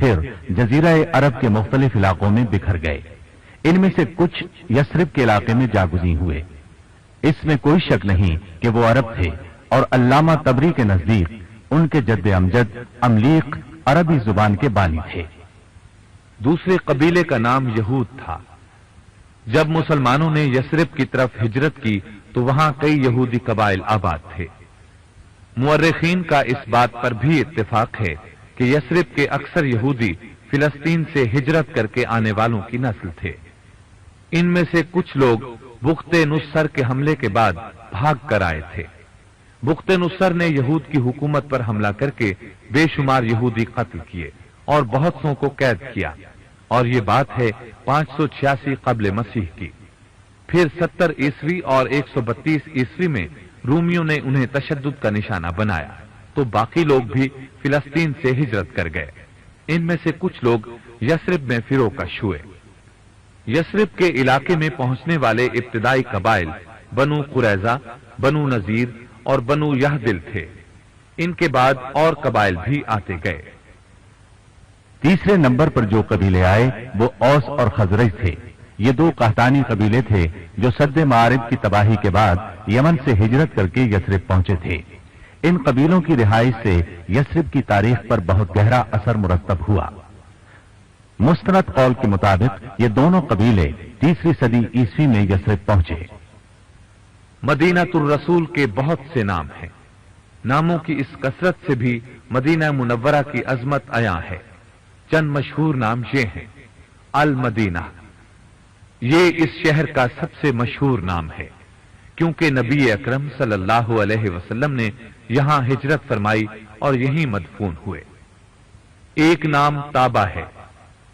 پھر جزیرہ عرب کے مختلف علاقوں میں بکھر گئے۔ ان میں سے کچھ یثرب کے علاقے میں جاگزیں ہوئے۔ اس میں کوئی شک نہیں کہ وہ عرب تھے، اور علامہ طبری کے نزدیک ان کے جد امجد املیق عربی زبان کے بانی تھے۔ دوسرے قبیلے کا نام یہود تھا۔ جب مسلمانوں نے یثرب کی طرف ہجرت کی تو وہاں کئی یہودی قبائل آباد تھے۔ مورخین کا اس بات پر بھی اتفاق ہے کہ یثرب کے اکثر یہودی فلسطین سے ہجرت کر کے آنے والوں کی نسل تھے۔ ان میں سے کچھ لوگ بخت نصر کے حملے کے بعد بھاگ کر آئے تھے۔ بخت نصر نے یہود کی حکومت پر حملہ کر کے بے شمار یہودی قتل کیے اور بہت سو کو قید کیا، اور یہ بات ہے 586 قبل مسیح کی۔ پھر 70 عیسوی اور 132 عیسوی میں رومیوں نے انہیں تشدد کا نشانہ بنایا تو باقی لوگ بھی فلسطین سے ہجرت کر گئے۔ ان میں سے کچھ لوگ یثرب میں فروکش ہوئے۔ یثرب کے علاقے میں پہنچنے والے ابتدائی قبائل بنو قریظہ، بنو نذیر اور بنو یہدل تھے۔ ان کے بعد اور قبائل بھی آتے گئے۔ تیسرے نمبر پر جو قبیلے آئے وہ اوس اور خزرج تھے۔ یہ دو قحطانی قبیلے تھے جو سد معارب کی تباہی کے بعد یمن سے ہجرت کر کے یثرب پہنچے تھے۔ ان قبیلوں کی رہائش سے یثرب کی تاریخ پر بہت گہرا اثر مرتب ہوا۔ مستند قول کے مطابق یہ دونوں قبیلے 3 صدی عیسوی میں یثرب پہنچے۔ مدینہ الرسول کے بہت سے نام ہیں۔ ناموں کی اس کثرت سے بھی مدینہ منورہ کی عظمت عیاں ہے۔ چند مشہور نام یہ ہیں۔ المدینہ، یہ اس شہر کا سب سے مشہور نام ہے کیونکہ نبی اکرم صلی اللہ علیہ وسلم نے یہاں ہجرت فرمائی اور یہیں مدفون ہوئے۔ ایک نام طابہ ہے۔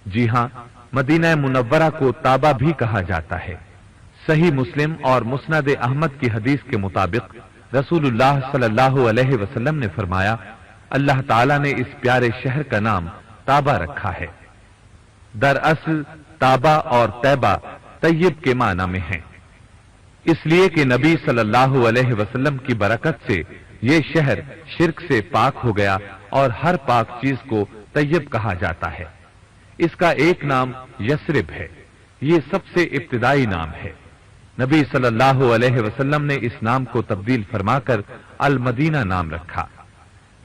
جی ہاں، مدینہ منورہ کو طابہ بھی کہا جاتا ہے۔ صحیح مسلم اور مسند احمد کی حدیث کے مطابق رسول اللہ صلی اللہ علیہ وسلم نے فرمایا، اللہ تعالیٰ نے اس پیارے شہر کا نام طابہ رکھا ہے۔ دراصل طابہ اور طیبہ طیب کے معنی میں ہیں، اس لیے کہ نبی صلی اللہ علیہ وسلم کی برکت سے یہ شہر شرک سے پاک ہو گیا اور ہر پاک چیز کو طیب کہا جاتا ہے۔ اس کا ایک نام یثرب ہے، یہ سب سے ابتدائی نام ہے۔ نبی صلی اللہ علیہ وسلم نے اس نام کو تبدیل فرما کر المدینہ نام رکھا۔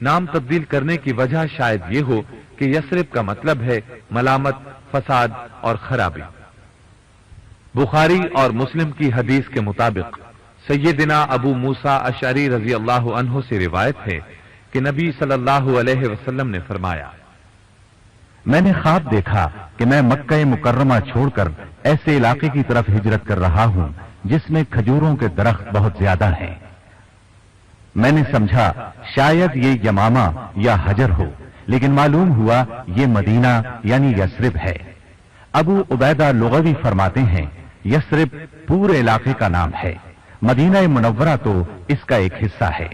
نام تبدیل کرنے کی وجہ شاید یہ ہو کہ یثرب کا مطلب ہے ملامت، فساد اور خرابی۔ بخاری اور مسلم کی حدیث کے مطابق سیدنا ابو موسیٰ اشعری رضی اللہ عنہ سے روایت ہے کہ نبی صلی اللہ علیہ وسلم نے فرمایا، میں نے خواب دیکھا کہ میں مکہ مکرمہ چھوڑ کر ایسے علاقے کی طرف ہجرت کر رہا ہوں جس میں کھجوروں کے درخت بہت زیادہ ہیں۔ میں نے سمجھا شاید یہ یمامہ یا حجر ہو، لیکن معلوم ہوا یہ مدینہ یعنی یثرب ہے۔ ابو عبیدہ لغوی فرماتے ہیں یثرب پورے علاقے کا نام ہے، مدینہ منورہ تو اس کا ایک حصہ ہے۔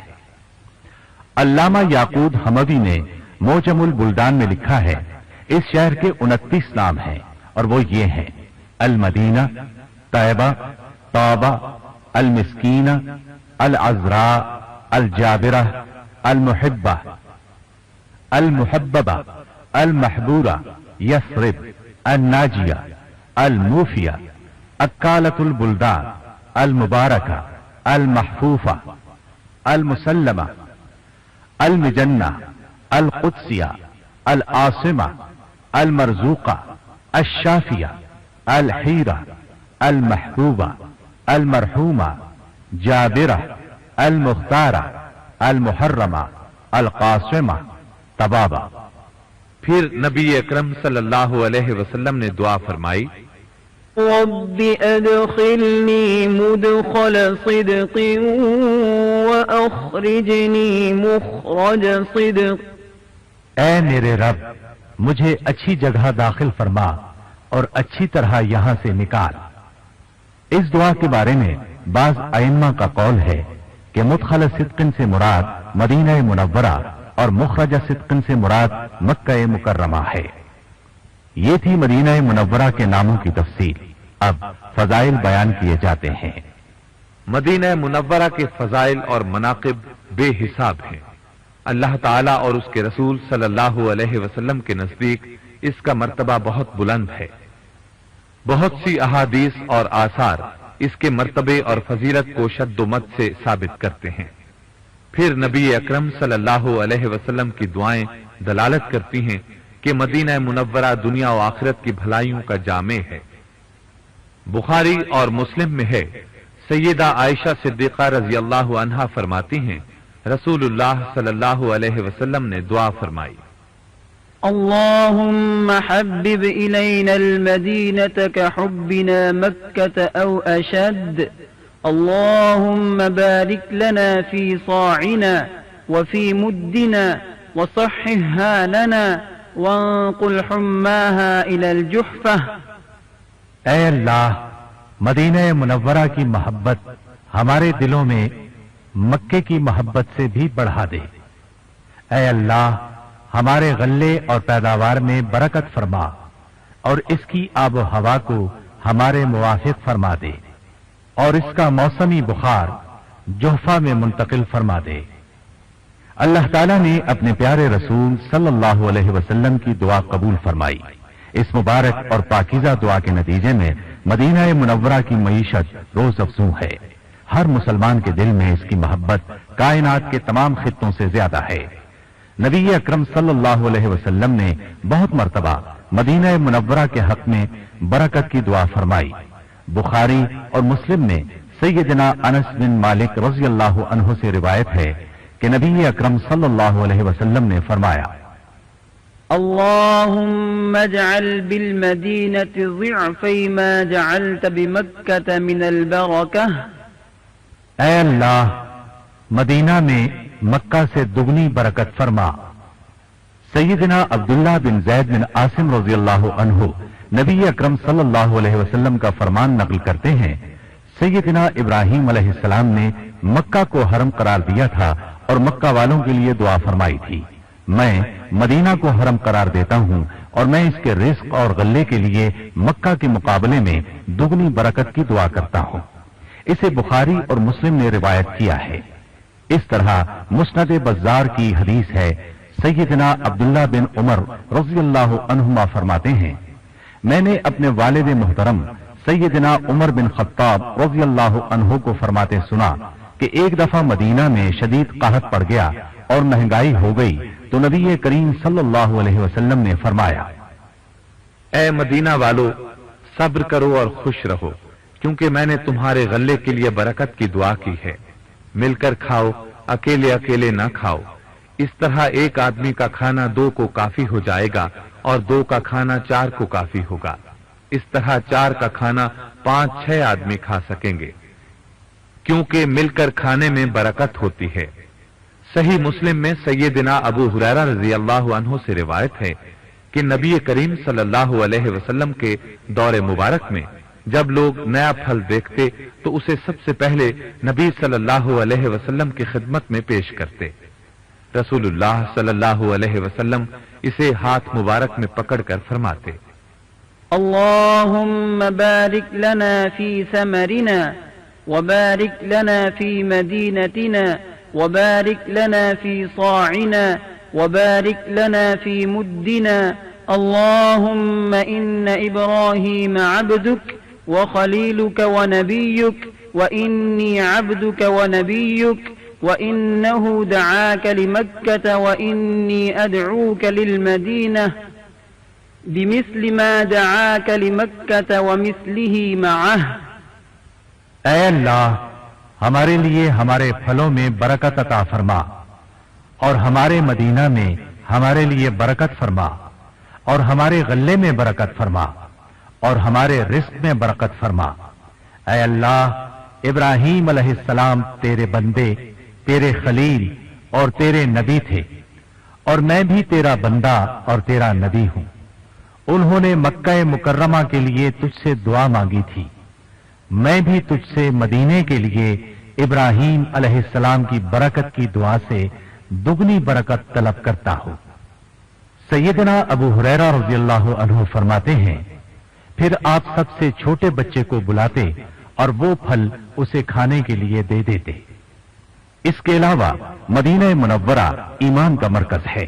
علامہ یعقوب حموی نے موجم البلدان میں لکھا ہے اس شہر کے 29 نام ہیں اور وہ یہ ہیں: المدینہ، طیبہ، طابہ، المسکینہ، العذراء، الجابرہ، المحبہ، المحببہ، المحبورہ، یثرب، الناجیہ، الموفیہ، اکالۃ البلدان، المبارکہ، المحفوفہ، المسلمہ، المجنہ، القدسیہ، العاصمہ، المرزوقہ، الشافیہ، الحیرہ، المحبوبہ، المرحومہ، جابرہ، المختارہ، المحرمہ، القاسمہ، طبابہ۔ پھر نبی اکرم صلی اللہ علیہ وسلم نے دعا فرمائی، رب ادخلنی مدخل صدق واخرجنی مخرج صدق۔ اے میرے رب، مجھے اچھی جگہ داخل فرما اور اچھی طرح یہاں سے نکال۔ اس دعا کے بارے میں بعض ائمہ کا قول ہے کہ مدخل صدقن سے مراد مدینہ منورہ اور مخرج صدقن سے مراد مکہ مکرمہ ہے۔ یہ تھی مدینہ منورہ کے ناموں کی تفصیل۔ اب فضائل بیان کیے جاتے ہیں۔ مدینہ منورہ کے فضائل اور مناقب بے حساب ہیں۔ اللہ تعالیٰ اور اس کے رسول صلی اللہ علیہ وسلم کے نزدیک اس کا مرتبہ بہت بلند ہے۔ بہت سی احادیث اور آثار اس کے مرتبے اور فضیلت کو شد و مد سے ثابت کرتے ہیں۔ پھر نبی اکرم صلی اللہ علیہ وسلم کی دعائیں دلالت کرتی ہیں کہ مدینہ منورہ دنیا و آخرت کی بھلائیوں کا جامع ہے۔ بخاری اور مسلم میں ہے، سیدہ عائشہ صدیقہ رضی اللہ عنہا فرماتی ہیں، رسول اللہ صلی اللہ علیہ وسلم نے دعا فرمائی، اللهم حبب إلينا المدينة كحبنا مكة أو أشد اللهم بارك لنا في صاعنا وفي مدنا وصححها لنا وانقل حماها إلى الجحفة۔ اے اللہ، مدینہ منورہ کی محبت ہمارے دلوں میں مکے کی محبت سے بھی بڑھا دے۔ اے اللہ، ہمارے غلے اور پیداوار میں برکت فرما اور اس کی آب و ہوا کو ہمارے موافق فرما دے اور اس کا موسمی بخار جوفہ میں منتقل فرما دے۔ اللہ تعالیٰ نے اپنے پیارے رسول صلی اللہ علیہ وسلم کی دعا قبول فرمائی۔ اس مبارک اور پاکیزہ دعا کے نتیجے میں مدینہ منورہ کی معیشت روز افزوں ہے۔ ہر مسلمان کے دل میں اس کی محبت کائنات کے تمام خطوں سے زیادہ ہے۔ نبی اکرم صلی اللہ علیہ وسلم نے بہت مرتبہ مدینہ منورہ کے حق میں برکت کی دعا فرمائی۔ بخاری اور مسلم میں سیدنا انس بن مالک رضی اللہ عنہ سے روایت ہے کہ نبی اکرم صلی اللہ علیہ وسلم نے فرمایا، اللهم اجعل بالمدينة ضعفي ما جعلت بمكة من البركة۔ اے اللہ، مدینہ میں مکہ سے دگنی برکت فرما۔ سیدنا عبداللہ بن زید بن عاصم رضی اللہ عنہ نبی اکرم صلی اللہ علیہ وسلم کا فرمان نقل کرتے ہیں، سیدنا ابراہیم علیہ السلام نے مکہ کو حرم قرار دیا تھا اور مکہ والوں کے لیے دعا فرمائی تھی، میں مدینہ کو حرم قرار دیتا ہوں اور میں اس کے رزق اور غلے کے لیے مکہ کے مقابلے میں دگنی برکت کی دعا کرتا ہوں۔ اسے بخاری اور مسلم نے روایت کیا ہے۔ اس طرح مسند بزار کی حدیث ہے، سیدنا عبداللہ بن عمر رضی اللہ عنہما فرماتے ہیں، میں نے اپنے والد محترم سیدنا عمر بن خطاب رضی اللہ عنہ کو فرماتے سنا کہ ایک دفعہ مدینہ میں شدید قحط پڑ گیا اور مہنگائی ہو گئی تو نبی کریم صلی اللہ علیہ وسلم نے فرمایا، اے مدینہ والو، صبر کرو اور خوش رہو، کیونکہ میں نے تمہارے غلے کے لیے برکت کی دعا کی ہے۔ مل کر کھاؤ، اکیلے اکیلے نہ کھاؤ، اس طرح ایک آدمی کا کھانا 2 کو کافی ہو جائے گا اور 2 کا کھانا 4 کو کافی ہوگا، اس طرح 4 کا کھانا 5-6 آدمی کھا سکیں گے، کیونکہ مل کر کھانے میں برکت ہوتی ہے۔ صحیح مسلم میں سیدنا ابو ہریرہ رضی اللہ عنہ سے روایت ہے کہ نبی کریم صلی اللہ علیہ وسلم کے دور مبارک میں جب لوگ نیا پھل دیکھتے تو اسے سب سے پہلے نبی صلی اللہ علیہ وسلم کی خدمت میں پیش کرتے۔ رسول اللہ صلی اللہ علیہ وسلم اسے ہاتھ مبارک میں پکڑ کر فرماتے، اللهم بارك لنا في ثمرنا وبارك لنا في مدينتنا وبارك لنا في صاعنا وبارك لنا في مدنا اللهم إن إبراهيم عبدك وخليلك ونبيك وإني عبدك ونبيك وإنه دعاك لمكة وإني أدعوك للمدينة بمثل ما دعاك لمكة ومثله معه۔ اے اللہ، ہمارے لیے ہمارے پھلوں میں برکت عطا فرما اور ہمارے مدینہ میں ہمارے لیے برکت فرما اور ہمارے غلے میں برکت فرما اور ہمارے رزق میں برکت فرما۔ اے اللہ، ابراہیم علیہ السلام تیرے بندے، تیرے خلیل اور تیرے نبی تھے اور میں بھی تیرا بندہ اور تیرا نبی ہوں۔ انہوں نے مکہ مکرمہ کے لیے تجھ سے دعا مانگی تھی، میں بھی تجھ سے مدینے کے لیے ابراہیم علیہ السلام کی برکت کی دعا سے دگنی برکت طلب کرتا ہوں۔ سیدنا ابو ہریرہ رضی اللہ عنہ فرماتے ہیں، پھر آپ سب سے چھوٹے بچے کو بلاتے اور وہ پھل اسے کھانے کے لیے دے دیتے۔ اس کے علاوہ مدینہ منورہ ایمان کا مرکز ہے۔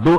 2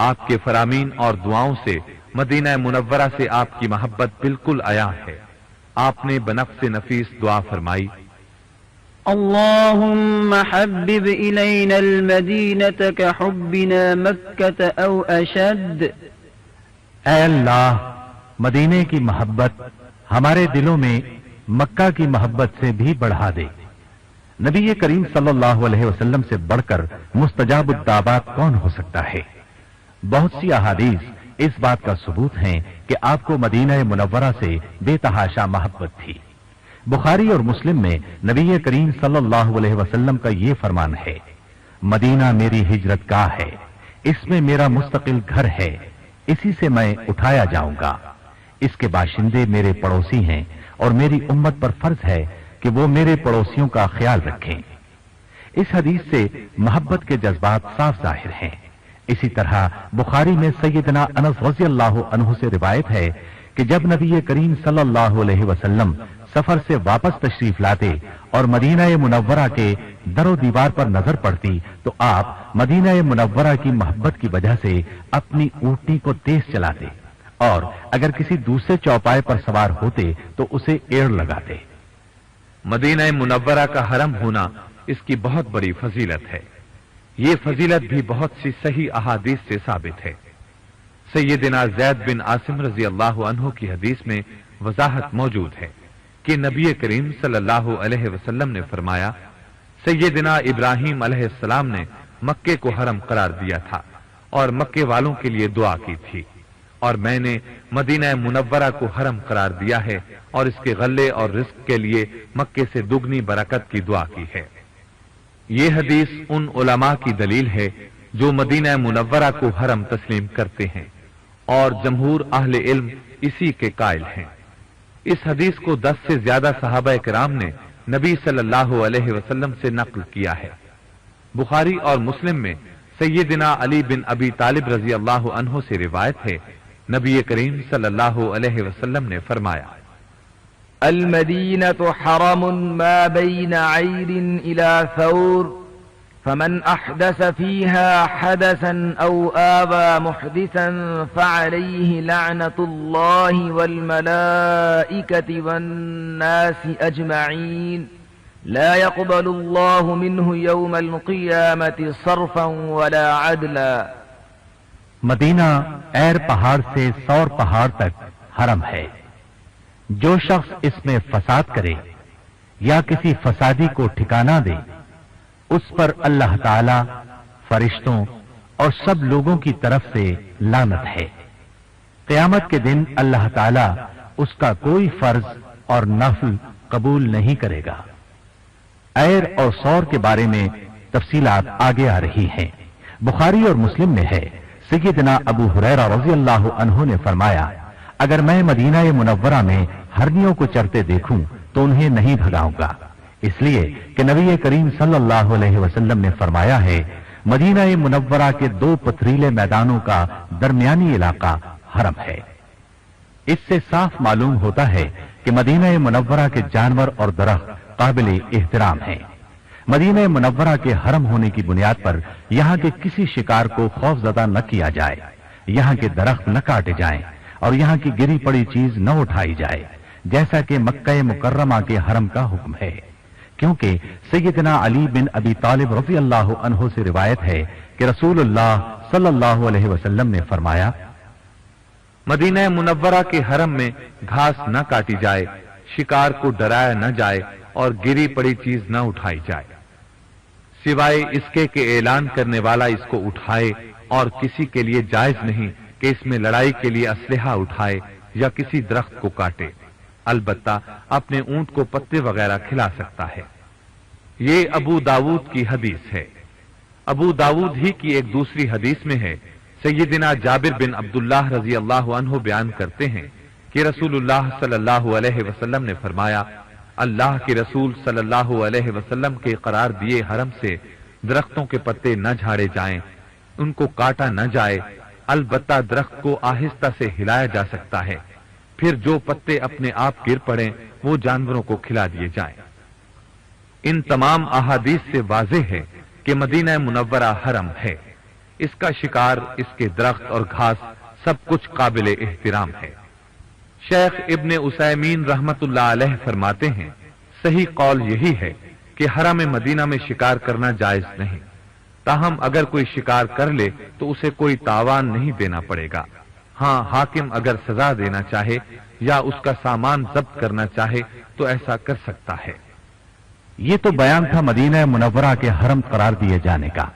آپ کے فرامین اور دعاؤں سے مدینہ منورہ سے آپ کی محبت بالکل عیاں ہے۔ آپ نے بنفس نفیس دعا فرمائی، اللهم حبب إلينا المدينة كحبنا مكة أو أشد۔ اے اللہ، مدینے کی محبت ہمارے دلوں میں مکہ کی محبت سے بھی بڑھا دے۔ نبی کریم صلی اللہ علیہ وسلم سے بڑھ کر مستجاب الدعوات کون ہو سکتا ہے؟ بہت سی احادیث اس بات کا ثبوت ہیں کہ آپ کو مدینہ منورہ سے بے تحاشا محبت تھی۔ بخاری اور مسلم میں نبی کریم صلی اللہ علیہ وسلم کا یہ فرمان ہے، مدینہ میری ہجرت گاہ ہے، اس میں میرا مستقل گھر ہے، اسی سے میں اٹھایا جاؤں گا۔ اس کے باشندے میرے پڑوسی ہیں اور میری امت پر فرض ہے کہ وہ میرے پڑوسیوں کا خیال رکھیں۔ اس حدیث سے محبت کے جذبات صاف ظاہر ہیں۔ اسی طرح بخاری میں سیدنا انس رضی اللہ عنہ سے روایت ہے کہ جب نبی کریم صلی اللہ علیہ وسلم سفر سے واپس تشریف لاتے اور مدینہ منورہ کے در و دیوار پر نظر پڑتی تو آپ مدینہ منورہ کی محبت کی وجہ سے اپنی اونٹنی کو تیز چلاتے اور اگر کسی دوسرے چوپائے پر سوار ہوتے تو اسے ایڑ لگاتے۔ مدینہ منورہ کا حرم ہونا اس کی بہت بڑی فضیلت ہے۔ یہ فضیلت بھی بہت سی صحیح احادیث سے ثابت ہے۔ سیدنا زید بن عاصم رضی اللہ عنہ کی حدیث میں وضاحت موجود ہے کہ نبی کریم صلی اللہ علیہ وسلم نے فرمایا، سیدنا ابراہیم علیہ السلام نے مکے کو حرم قرار دیا تھا اور مکے والوں کے لیے دعا کی تھی، اور میں نے مدینہ منورہ کو حرم قرار دیا ہے اور اس کے غلے اور رزق کے لیے مکے سے دگنی برکت کی دعا کی ہے۔ یہ حدیث ان علماء کی دلیل ہے جو مدینہ منورہ کو حرم تسلیم کرتے ہیں، اور جمہور اہل علم اسی کے قائل ہیں۔ اس حدیث کو 10 سے زیادہ صحابہ کرام نے نبی صلی اللہ علیہ وسلم سے نقل کیا ہے۔ بخاری اور مسلم میں سیدنا علی بن ابی طالب رضی اللہ عنہ سے روایت ہے، نبی کریم صلی اللہ علیہ وسلم نے فرمایا، المدينة حرم ما بين عير إلى ثور فمن أحدث فيها حدثا أو آوى محدثا فعليه لعنة الله والملائكة والناس أجمعين لا يقبل الله منه يوم القيامة صرفا ولا عدلا۔ مدینہ ایر پہاڑ سے سور پہاڑ تک حرم ہے۔ جو شخص اس میں فساد کرے یا کسی فسادی کو ٹھکانہ دے، اس پر اللہ تعالی، فرشتوں اور سب لوگوں کی طرف سے لعنت ہے۔ قیامت کے دن اللہ تعالی اس کا کوئی فرض اور نفل قبول نہیں کرے گا۔ ایر اور سور کے بارے میں تفصیلات آگے آ رہی ہیں۔ بخاری اور مسلم میں ہے، سیدنا ابو ہریرہ رضی اللہ عنہ نے فرمایا، اگر میں مدینہ منورہ میں ہرنیوں کو چرتے دیکھوں تو انہیں نہیں بھگاؤں گا، اس لیے کہ نبی کریم صلی اللہ علیہ وسلم نے فرمایا ہے، مدینہ منورہ کے 2 پتھریلے میدانوں کا درمیانی علاقہ حرم ہے۔ اس سے صاف معلوم ہوتا ہے کہ مدینہ منورہ کے جانور اور درخت قابل احترام ہیں۔ مدینہ منورہ کے حرم ہونے کی بنیاد پر یہاں کے کسی شکار کو خوف زدہ نہ کیا جائے، یہاں کے درخت نہ کاٹے جائیں اور یہاں کی گری پڑی چیز نہ اٹھائی جائے، جیسا کہ مکہ مکرمہ کے حرم کا حکم ہے، کیونکہ سیدنا علی بن ابی طالب رضی اللہ عنہ سے روایت ہے کہ رسول اللہ صلی اللہ علیہ وسلم نے فرمایا، مدینہ منورہ کے حرم میں گھاس نہ کاٹی جائے، شکار کو ڈرایا نہ جائے اور گری پڑی چیز نہ اٹھائی جائے، سوائے اس کے کہ اعلان کرنے والا اس کو اٹھائے، اور کسی کے لیے جائز نہیں کہ اس میں لڑائی کے لیے اسلحہ اٹھائے یا کسی درخت کو کاٹے، البتہ اپنے اونٹ کو پتے وغیرہ کھلا سکتا ہے۔ یہ ابو داود کی حدیث ہے۔ ابو داود ہی کی ایک دوسری حدیث میں ہے، سیدنا جابر بن عبداللہ رضی اللہ عنہ بیان کرتے ہیں کہ رسول اللہ صلی اللہ علیہ وسلم نے فرمایا، اللہ کے رسول صلی اللہ علیہ وسلم کے قرار دیے حرم سے درختوں کے پتے نہ جھاڑے جائیں، ان کو کاٹا نہ جائے، البتہ درخت کو آہستہ سے ہلایا جا سکتا ہے، پھر جو پتے اپنے آپ گر پڑیں وہ جانوروں کو کھلا دیے جائیں۔ ان تمام احادیث سے واضح ہے کہ مدینہ منورہ حرم ہے۔ اس کا شکار، اس کے درخت اور گھاس سب کچھ قابل احترام ہے۔ شیخ ابن عثیمین رحمت اللہ علیہ فرماتے ہیں، صحیح قول یہی ہے کہ حرم مدینہ میں شکار کرنا جائز نہیں، تاہم اگر کوئی شکار کر لے تو اسے کوئی تاوان نہیں دینا پڑے گا۔ ہاں، حاکم اگر سزا دینا چاہے یا اس کا سامان ضبط کرنا چاہے تو ایسا کر سکتا ہے۔ یہ تو بیان تھا مدینہ منورہ کے حرم قرار دیے جانے کا۔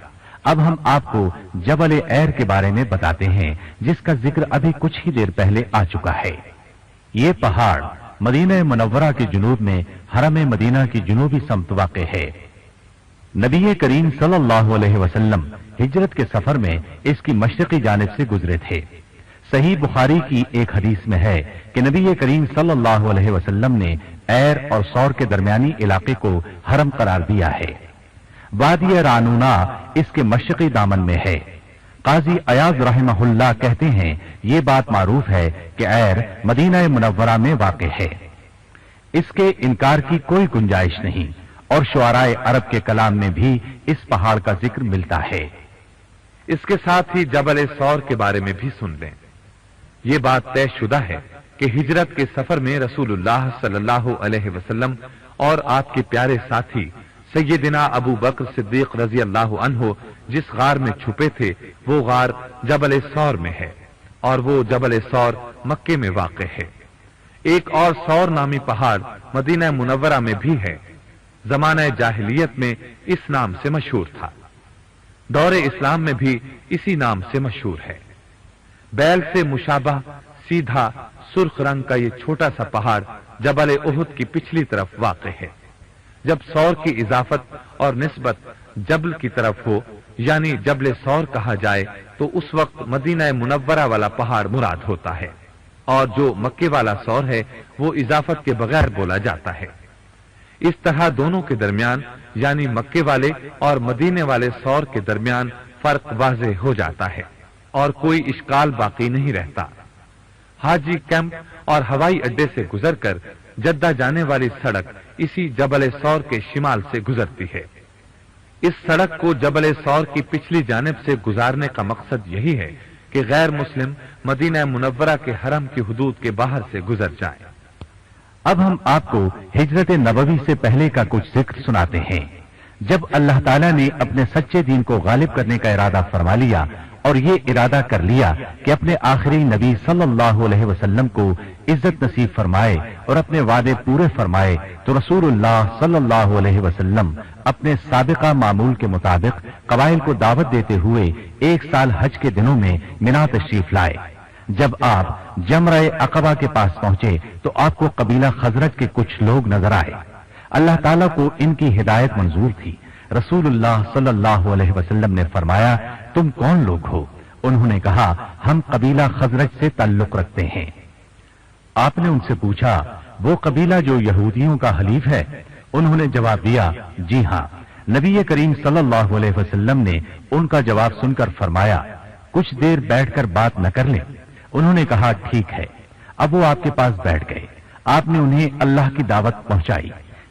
اب ہم آپ کو جبل ایر کے بارے میں بتاتے ہیں، جس کا ذکر ابھی کچھ ہی دیر پہلے آ چکا ہے۔ یہ پہاڑ مدینہ منورہ کے جنوب میں حرم مدینہ کی جنوبی سمت واقع ہے۔ نبی کریم صلی اللہ علیہ وسلم ہجرت کے سفر میں اس کی مشرقی جانب سے گزرے تھے۔ صحیح بخاری کی ایک حدیث میں ہے کہ نبی کریم صلی اللہ علیہ وسلم نے ایر اور سور کے درمیانی علاقے کو حرم قرار دیا ہے۔ وادی رانونا اس کے مشرقی دامن میں ہے۔ قاضی ایاز رحمہ اللہ کہتے ہیں، یہ بات معروف ہے کہ ایر مدینہ منورہ میں واقع ہے، اس کے انکار کی کوئی گنجائش نہیں، اور شعراء عرب کے کلام میں بھی اس پہاڑ کا ذکر ملتا ہے۔ اس کے ساتھ ہی جبل سور کے بارے میں بھی سن لیں۔ یہ بات طے شدہ ہے کہ ہجرت کے سفر میں رسول اللہ صلی اللہ علیہ وسلم اور آپ کے پیارے ساتھی سیدنا ابو بکر صدیق رضی اللہ عنہ جس غار میں چھپے تھے وہ غار جبل سور میں ہے، اور وہ جبل سور مکے میں واقع ہے۔ ایک اور سور نامی پہاڑ مدینہ منورہ میں بھی ہے، زمانہ جاہلیت میں اس نام سے مشہور تھا، دور اسلام میں بھی اسی نام سے مشہور ہے۔ بیل سے مشابہ سیدھا سرخ رنگ کا یہ چھوٹا سا پہاڑ جبل احد کی پچھلی طرف واقع ہے۔ جب سور کی اضافت اور نسبت جبل کی طرف ہو، یعنی جبل سور کہا جائے، تو اس وقت مدینہ منورہ والا پہاڑ مراد ہوتا ہے، اور جو مکے والا سور ہے وہ اضافت کے بغیر بولا جاتا ہے۔ اس طرح دونوں کے درمیان، یعنی مکے والے اور مدینے والے سور کے درمیان فرق واضح ہو جاتا ہے اور کوئی اشکال باقی نہیں رہتا۔ حاجی کیمپ اور ہوائی اڈے سے گزر کر جدہ جانے والی سڑک اسی جبل سور کے شمال سے گزرتی ہے۔ اس سڑک کو جبل سور کی پچھلی جانب سے گزارنے کا مقصد یہی ہے کہ غیر مسلم مدینہ منورہ کے حرم کی حدود کے باہر سے گزر جائیں۔ اب ہم آپ کو ہجرت نبوی سے پہلے کا کچھ ذکر سناتے ہیں۔ جب اللہ تعالیٰ نے اپنے سچے دین کو غالب کرنے کا ارادہ فرما لیا اور یہ ارادہ کر لیا کہ اپنے آخری نبی صلی اللہ علیہ وسلم کو عزت نصیب فرمائے اور اپنے وعدے پورے فرمائے، تو رسول اللہ صلی اللہ علیہ وسلم اپنے سابقہ معمول کے مطابق قبائل کو دعوت دیتے ہوئے 1 سال حج کے دنوں میں منا تشریف لائے۔ جب آپ جمرہ عقبہ کے پاس پہنچے تو آپ کو قبیلہ خزرج کے کچھ لوگ نظر آئے۔ اللہ تعالیٰ کو ان کی ہدایت منظور تھی۔ رسول اللہ صلی اللہ علیہ وسلم نے فرمایا، تم کون لوگ ہو؟ انہوں نے کہا، ہم قبیلہ خزرج سے تعلق رکھتے ہیں۔ آپ نے ان سے پوچھا، وہ قبیلہ جو یہودیوں کا حلیف ہے؟ انہوں نے جواب دیا، جی ہاں۔ نبی کریم صلی اللہ علیہ وسلم نے ان کا جواب سن کر فرمایا، کچھ دیر بیٹھ کر بات نہ کر لیں؟ انہوں نے کہا، ٹھیک ہے۔ اب وہ آپ کے پاس بیٹھ گئے۔ آپ نے انہیں اللہ کی دعوت پہنچائی،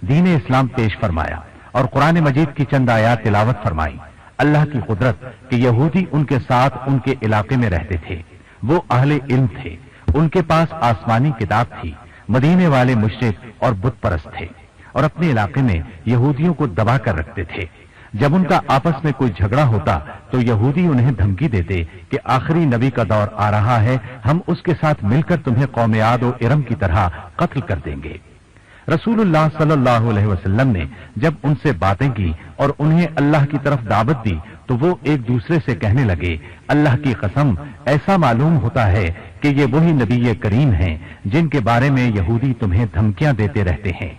دین اسلام پیش فرمایا اور قرآن مجید کی چند آیات تلاوت فرمائی۔ اللہ کی قدرت کہ یہودی ان کے ساتھ ان کے علاقے میں رہتے تھے، وہ اہل علم تھے، ان کے پاس آسمانی کتاب تھی، مدینے والے مشرک اور بت پرست تھے اور اپنے علاقے میں یہودیوں کو دبا کر رکھتے تھے۔ جب ان کا آپس میں کوئی جھگڑا ہوتا تو یہودی انہیں دھمکی دیتے کہ آخری نبی کا دور آ رہا ہے، ہم اس کے ساتھ مل کر تمہیں قوم عاد و ارم کی طرح قتل کر دیں گے۔ رسول اللہ صلی اللہ علیہ وسلم نے جب ان سے باتیں کی اور انہیں اللہ کی طرف دعوت دی تو وہ ایک دوسرے سے کہنے لگے، اللہ کی قسم، ایسا معلوم ہوتا ہے کہ یہ وہی نبی کریم ہیں جن کے بارے میں یہودی تمہیں دھمکیاں دیتے رہتے ہیں۔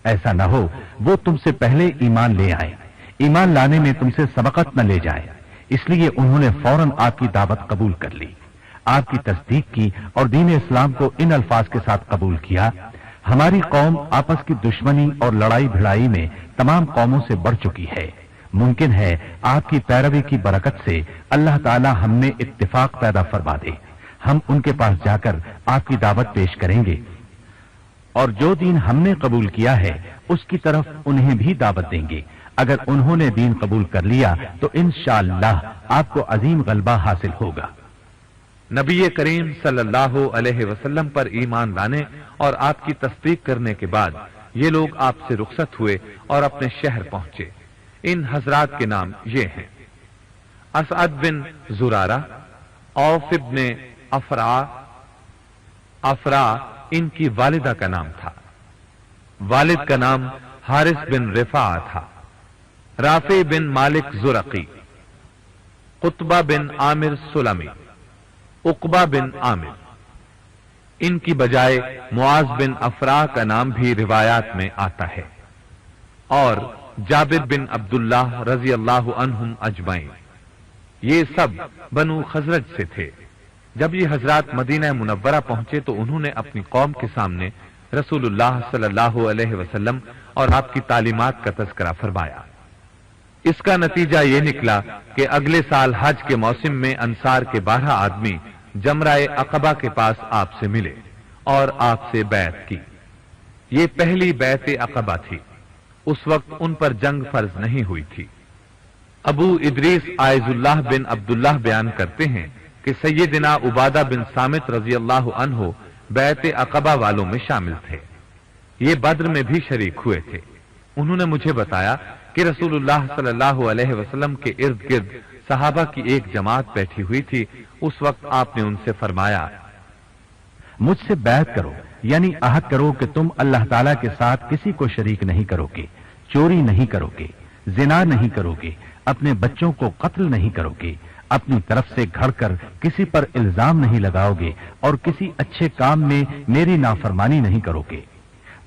ایسا نہ ہو وہ تم سے پہلے ایمان لے آئیں، ایمان لانے میں تم سے سبقت نہ لے جائیں۔ اس لیے انہوں نے فوراً آپ کی دعوت قبول کر لی، آپ کی تصدیق کی اور دین اسلام کو ان الفاظ کے ساتھ قبول کیا، ہماری قوم آپس کی دشمنی اور لڑائی بھڑائی میں تمام قوموں سے بڑھ چکی ہے، ممکن ہے آپ کی پیروی کی برکت سے اللہ تعالی ہم میں اتفاق پیدا فرما دے، ہم ان کے پاس جا کر آپ کی دعوت پیش کریں گے اور جو دین ہم نے قبول کیا ہے اس کی طرف انہیں بھی دعوت دیں گے۔ اگر انہوں نے دین قبول کر لیا تو انشاءاللہ آپ کو عظیم غلبہ حاصل ہوگا۔ نبی کریم صلی اللہ علیہ وسلم پر ایمان لانے اور آپ کی تصدیق کرنے کے بعد یہ لوگ آپ سے رخصت ہوئے اور اپنے شہر پہنچے۔ ان حضرات کے نام یہ ہیں: اسعد بن زرارہ، اوف ابن افرا ان کی والدہ کا نام تھا، والد کا نام حارث بن رفاع تھا، رافع بن مالک زرقی، قطبہ بن عامر سلمی، عقبہ بن عامر۔ ان کی بجائے معاذ بن افرا کا نام بھی روایات میں آتا ہے، اور جابر بن عبداللہ رضی اللہ عنہم اجمعین۔ یہ سب بنو خزرج سے تھے۔ جب یہ حضرات مدینہ منورہ پہنچے تو انہوں نے اپنی قوم کے سامنے رسول اللہ صلی اللہ علیہ وسلم اور آپ کی تعلیمات کا تذکرہ فرمایا۔ اس کا نتیجہ یہ نکلا کہ اگلے سال حج کے موسم میں انصار کے 12 آدمی جمرہ عقبہ کے پاس آپ سے ملے اور آپ سے بیعت کی۔ یہ پہلی بیعت عقبہ تھی۔ اس وقت ان پر جنگ فرض نہیں ہوئی تھی۔ ابو ادریس عائز اللہ بن عبداللہ بیان کرتے ہیں کہ سیدنا عبادہ بن صامت رضی اللہ عنہ بیعت عقبہ والوں میں شامل تھے۔ یہ بدر میں بھی شریک ہوئے تھے۔ انہوں نے مجھے بتایا کہ رسول اللہ صلی اللہ علیہ وسلم کے ارد گرد صحابہ کی ایک جماعت بیٹھی ہوئی تھی۔ اس وقت آپ نے ان سے فرمایا: مجھ سے بیعت کرو، یعنی عہد کرو کہ تم اللہ تعالیٰ کے ساتھ کسی کو شریک نہیں کرو گے، چوری نہیں کرو گے، زنا نہیں کرو گے، اپنے بچوں کو قتل نہیں کرو گے، اپنی طرف سے گھڑ کر کسی پر الزام نہیں لگاؤ گے، اور کسی اچھے کام میں میری نافرمانی نہیں کرو گے۔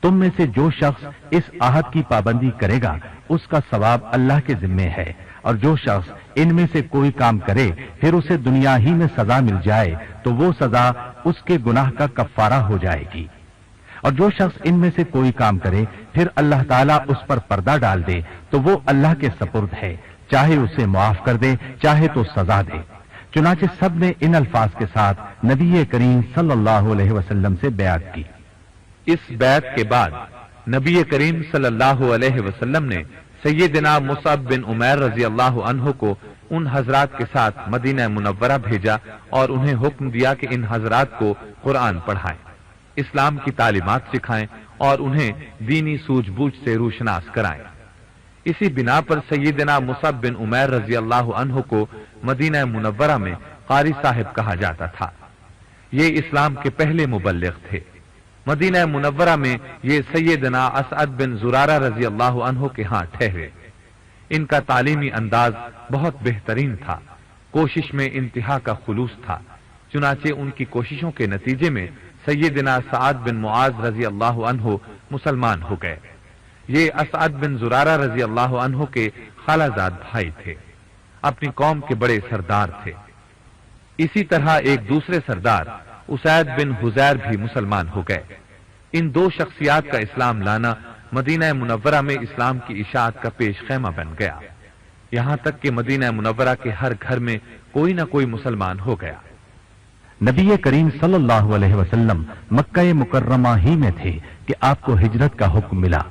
تم میں سے جو شخص اس عہد کی پابندی کرے گا اس کا ثواب اللہ کے ذمے ہے، اور جو شخص ان میں سے کوئی کام کرے پھر اسے دنیا ہی میں سزا مل جائے تو وہ سزا اس کے گناہ کا کفارہ ہو جائے گی، اور جو شخص ان میں سے کوئی کام کرے پھر اللہ تعالیٰ اس پر پردہ ڈال دے تو وہ اللہ کے سپرد ہے، چاہے اسے معاف کر دے چاہے تو سزا دے۔ چنانچہ سب نے ان الفاظ کے ساتھ نبی کریم صلی اللہ علیہ وسلم سے بیعت کی۔ اس بیعت کے بعد نبی کریم صلی اللہ علیہ وسلم نے سیدنا مصعب بن عمیر رضی اللہ عنہ کو ان حضرات کے ساتھ مدینہ منورہ بھیجا اور انہیں حکم دیا کہ ان حضرات کو قرآن پڑھائیں، اسلام کی تعلیمات سکھائیں اور انہیں دینی سوجھ بوجھ سے روشناس کرائیں۔ اسی بنا پر سیدنا مصعب بن عمیر رضی اللہ عنہ کو مدینہ منورہ میں قاری صاحب کہا جاتا تھا۔ یہ اسلام کے پہلے مبلغ تھے۔ مدینہ منورہ میں یہ سیدنا اسعد بن زرارہ رضی اللہ عنہ کے ہاں ٹھہرے۔ ان کا تعلیمی انداز بہت بہترین تھا، کوشش میں انتہا کا خلوص تھا۔ چنانچہ ان کی کوششوں کے نتیجے میں سیدنا سعد بن معاذ رضی اللہ عنہ مسلمان ہو گئے۔ یہ اسعد بن زرارہ رضی اللہ عنہ کے خالہ زاد بھائی تھے، اپنی قوم کے بڑے سردار تھے۔ اسی طرح ایک دوسرے سردار اسید بن حزیر بھی مسلمان ہو گئے۔ ان دو شخصیات کا اسلام لانا مدینہ منورہ میں اسلام کی اشاعت کا پیش خیمہ بن گیا، یہاں تک کہ مدینہ منورہ کے ہر گھر میں کوئی نہ کوئی مسلمان ہو گیا۔ نبی کریم صلی اللہ علیہ وسلم مکہ مکرمہ ہی میں تھے کہ آپ کو ہجرت کا حکم ملا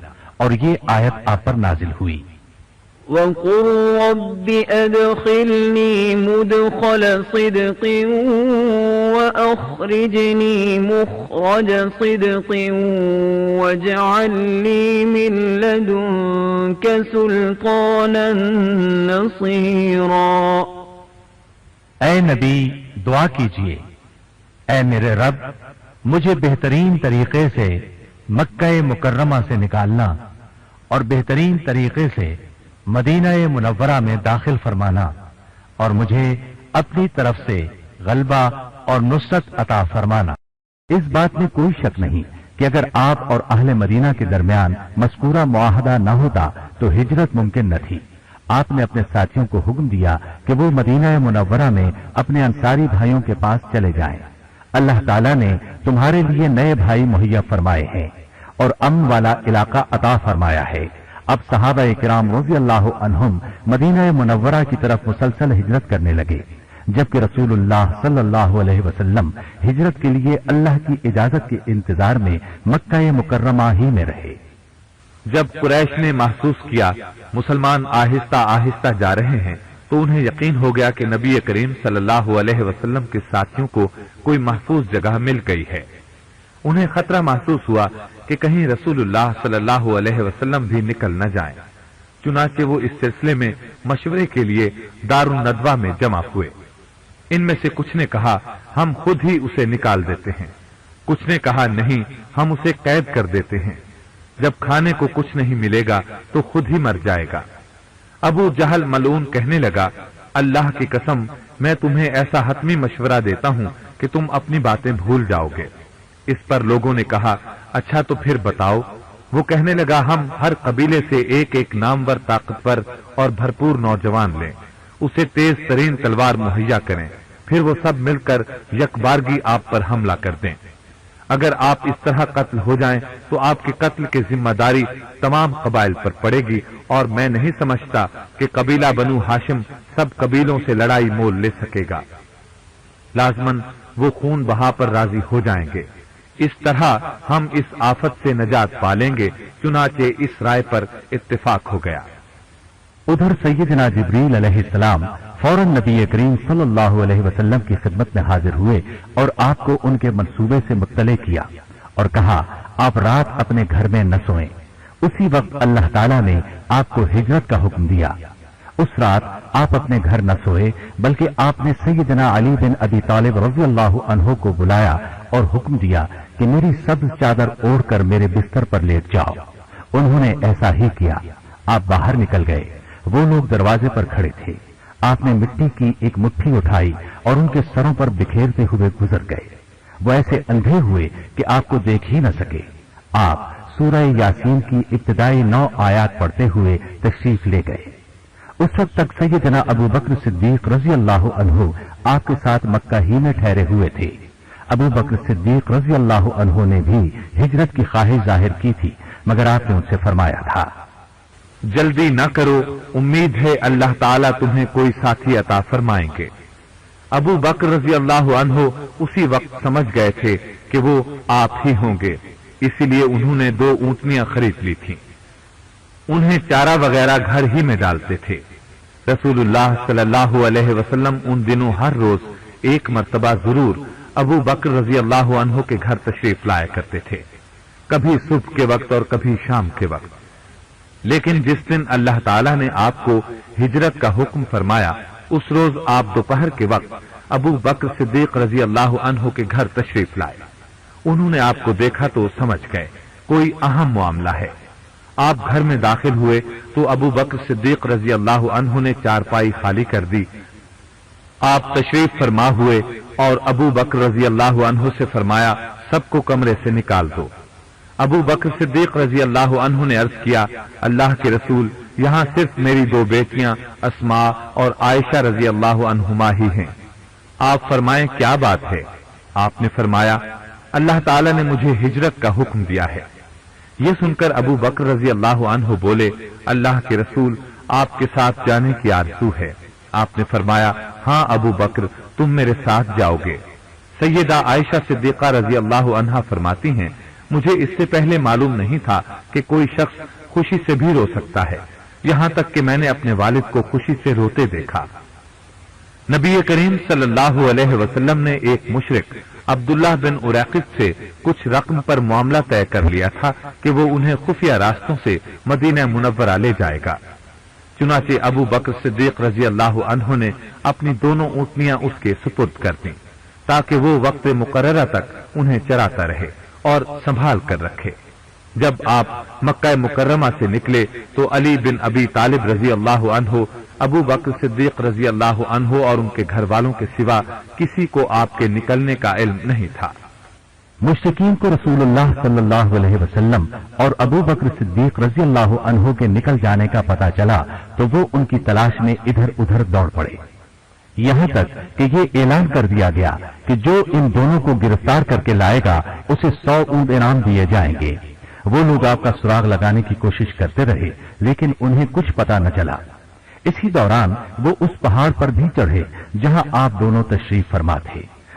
اور یہ آیت آپ پر نازل ہوئی۔ وَقُلْ رَبِّ أَدْخِلْنِي مُدْخَلَ صِدْقٍ وَأَخْرِجْنِي مُخْرَجَ صِدْقٍ وَاجْعَلْ لِي مِن لَّدُنكَ سُلْطَانًا نَّصِيرًا۔ اے نبی دعا کیجئے، اے میرے رب مجھے بہترین طریقے سے مکہ مکرمہ سے نکالنا اور بہترین طریقے سے مدینہ منورہ میں داخل فرمانا، اور مجھے اپنی طرف سے غلبہ اور نصرت عطا فرمانا۔ اس بات میں کوئی شک نہیں کہ اگر آپ اور اہل مدینہ کے درمیان مذکورہ معاہدہ نہ ہوتا تو ہجرت ممکن نہ تھی۔ آپ نے اپنے ساتھیوں کو حکم دیا کہ وہ مدینہ منورہ میں اپنے انصاری بھائیوں کے پاس چلے جائیں۔ اللہ تعالیٰ نے تمہارے لیے نئے بھائی مہیا فرمائے ہیں اور امن والا علاقہ عطا فرمایا ہے۔ اب صحابہ کرام رضی اللہ عنہم مدینہ منورہ کی طرف مسلسل ہجرت کرنے لگے، جبکہ رسول اللہ صلی اللہ علیہ وسلم ہجرت کے لیے اللہ کی اجازت کے انتظار میں مکہ مکرمہ ہی میں رہے۔ جب قریش نے محسوس کیا مسلمان آہستہ آہستہ جا رہے ہیں تو انہیں یقین ہو گیا کہ نبی کریم صلی اللہ علیہ وسلم کے ساتھیوں کو کوئی محفوظ جگہ مل گئی ہے۔ انہیں خطرہ محسوس ہوا کہ کہیں رسول اللہ صلی اللہ علیہ وسلم بھی نکل نہ جائیں۔ چنانچہ وہ اس سلسلے میں مشورے کے لیے دار الندوہ میں جمع ہوئے۔ ان میں سے کچھ نے کہا ہم خود ہی اسے نکال دیتے ہیں، کچھ نے کہا نہیں ہم اسے قید کر دیتے ہیں، جب کھانے کو کچھ نہیں ملے گا تو خود ہی مر جائے گا۔ ابو جہل ملعون کہنے لگا اللہ کی قسم میں تمہیں ایسا حتمی مشورہ دیتا ہوں کہ تم اپنی باتیں بھول جاؤ گے۔ اس پر لوگوں نے کہا اچھا تو پھر بتاؤ۔ وہ کہنے لگا ہم ہر قبیلے سے ایک ایک نامور طاقتور اور بھرپور نوجوان لیں، اسے تیز ترین تلوار مہیا کریں، پھر وہ سب مل کر یکبارگی آپ پر حملہ کر دیں۔ اگر آپ اس طرح قتل ہو جائیں تو آپ کے قتل کی ذمہ داری تمام قبائل پر پڑے گی، اور میں نہیں سمجھتا کہ قبیلہ بنو ہاشم سب قبیلوں سے لڑائی مول لے سکے گا۔ لازماً وہ خون بہا پر راضی ہو جائیں گے، اس طرح ہم اس آفت سے نجات پالیں گے۔ چنانچہ اس رائے پر اتفاق ہو گیا۔ ادھر سیدنا جبریل علیہ السلام فوراً نبی کریم صلی اللہ علیہ وسلم کی خدمت میں حاضر ہوئے اور آپ کو ان کے منصوبے سے مطلع کیا اور کہا آپ رات اپنے گھر میں نہ سوئیں۔ اسی وقت اللہ تعالیٰ نے آپ کو ہجرت کا حکم دیا۔ اس رات آپ اپنے گھر نہ سوئے بلکہ آپ نے سیدنا علی بن ابی طالب رضی اللہ عنہ کو بلایا اور حکم دیا کہ میری سبز چادر اوڑھ کر میرے بستر پر لیٹ جاؤ۔ انہوں نے ایسا ہی کیا۔ آپ باہر نکل گئے، وہ لوگ دروازے پر کھڑے تھے۔ آپ نے مٹی کی ایک مٹھی اٹھائی اور ان کے سروں پر بکھیرتے ہوئے گزر گئے۔ وہ ایسے اندھے ہوئے کہ آپ کو دیکھ ہی نہ سکے۔ آپ سورہ یاسین کی ابتدائی 9 آیات پڑھتے ہوئے تشریف لے گئے۔ اس وقت تک سیدنا ابو بکر صدیق رضی اللہ عنہ آپ کے ساتھ مکہ ہی میں ٹھہرے ہوئے تھے۔ ابو بکر صدیق رضی اللہ عنہ نے بھی ہجرت کی خواہش ظاہر کی تھی، مگر آپ نے ان سے فرمایا تھا جلدی نہ کرو، امید ہے اللہ تعالیٰ تمہیں کوئی ساتھی عطا فرمائیں گے۔ ابو بکر رضی اللہ عنہ اسی وقت سمجھ گئے تھے کہ وہ آپ ہی ہوں گے، اسی لیے انہوں نے 2 اونٹنیاں خرید لی تھیں۔ انہیں چارہ وغیرہ گھر ہی میں ڈالتے تھے۔ رسول اللہ صلی اللہ علیہ وسلم ان دنوں ہر روز ایک مرتبہ ضرور ابو بکر رضی اللہ عنہ کے گھر تشریف لایا کرتے تھے، کبھی صبح کے وقت اور کبھی شام کے وقت۔ لیکن جس دن اللہ تعالیٰ نے آپ کو ہجرت کا حکم فرمایا اس روز آپ دوپہر کے وقت ابو بکر صدیق رضی اللہ عنہ کے گھر تشریف لائے۔ انہوں نے آپ کو دیکھا تو سمجھ گئے کوئی اہم معاملہ ہے۔ آپ گھر میں داخل ہوئے تو ابو بکر صدیق رضی اللہ عنہ نے چارپائی خالی کر دی۔ آپ تشریف فرما ہوئے اور ابو بکر رضی اللہ عنہ سے فرمایا سب کو کمرے سے نکال دو۔ ابو بکر صدیق رضی اللہ عنہ نے عرض کیا اللہ کے رسول یہاں صرف میری 2 بیٹیاں اسماء اور عائشہ رضی اللہ عنہما ہی ہیں۔ آپ فرمائیں کیا بات ہے؟ آپ نے فرمایا اللہ تعالیٰ نے مجھے ہجرت کا حکم دیا ہے۔ یہ سن کر ابو بکر رضی اللہ عنہ بولے اللہ کے رسول آپ کے ساتھ جانے کی آرزو ہے۔ آپ نے فرمایا ہاں ابو بکر تم میرے ساتھ جاؤ گے۔ سیدہ عائشہ صدیقہ رضی اللہ عنہا فرماتی ہیں مجھے اس سے پہلے معلوم نہیں تھا کہ کوئی شخص خوشی سے بھی رو سکتا ہے، یہاں تک کہ میں نے اپنے والد کو خوشی سے روتے دیکھا۔ نبی کریم صلی اللہ علیہ وسلم نے ایک مشرک عبداللہ بن اریقط سے کچھ رقم پر معاملہ طے کر لیا تھا کہ وہ انہیں خفیہ راستوں سے مدینہ منورہ لے جائے گا۔ چنانچہ ابو بکر صدیق رضی اللہ عنہ نے اپنی دونوں اونٹنیاں اس کے سپرد کر دیں تاکہ وہ وقت مقررہ تک انہیں چراتا رہے اور سنبھال کر رکھے۔ جب آپ مکہ مکرمہ سے نکلے تو علی بن ابی طالب رضی اللہ عنہ، ابو بکر صدیق رضی اللہ عنہ اور ان کے گھر والوں کے سوا کسی کو آپ کے نکلنے کا علم نہیں تھا۔ مشرکین کو رسول اللہ صلی اللہ علیہ وسلم اور ابو بکر صدیق رضی اللہ عنہ کے نکل جانے کا پتہ چلا تو وہ ان کی تلاش میں ادھر ادھر دوڑ پڑے، یہاں تک کہ یہ اعلان کر دیا گیا کہ جو ان دونوں کو گرفتار کر کے لائے گا اسے 100 اونٹ انعام دیے جائیں گے۔ وہ لوگ آپ کا سراغ لگانے کی کوشش کرتے رہے لیکن انہیں کچھ پتہ نہ چلا۔ اسی دوران وہ اس پہاڑ پر بھی چڑھے جہاں آپ دونوں تشریف فرما تھے،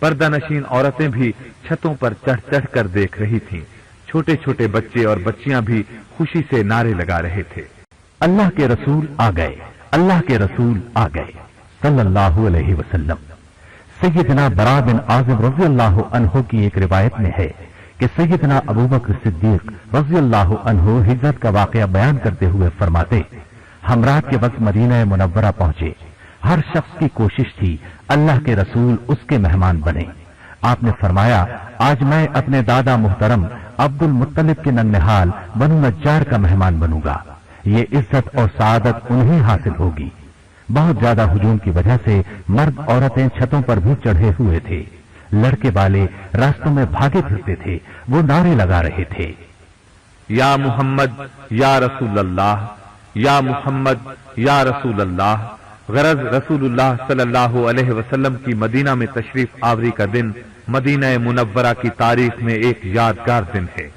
پردہ نشین عورتیں بھی چھتوں پر چڑھ چڑھ کر دیکھ رہی تھیں. چھوٹے چھوٹے بچے اور بچیاں بھی خوشی سے نعرے لگا رہے تھے. اللہ کے رسول آ گئے، اللہ کے رسول آ گئے صلی اللہ علیہ وسلم. سیدنا برا بن عازب رضی اللہ عنہ کی ایک روایت میں ہے کہ سیدنا ابوبکر صدیق رضی اللہ عنہ ہجرت کا واقعہ بیان کرتے ہوئے فرماتے، ہم رات کے وقت مدینہ منورہ پہنچے. ہر شخص کی کوشش تھی اللہ کے رسول اس کے مہمان بنے. آپ نے فرمایا، آج میں اپنے دادا محترم عبد المطلب کے ننھال بنو نجار کا مہمان بنوں گا. یہ عزت اور سعادت انہیں حاصل ہوگی. بہت زیادہ ہجوم کی وجہ سے مرد عورتیں چھتوں پر بھی چڑھے ہوئے تھے. لڑکے والے راستوں میں بھاگے پھرتے تھے. وہ نعرے لگا رہے تھے، یا محمد یا رسول اللہ، یا محمد یا رسول اللہ. غرض رسول اللہ صلی اللہ علیہ وسلم کی مدینہ میں تشریف آوری کا دن مدینہ منورہ کی تاریخ میں ایک یادگار دن ہے،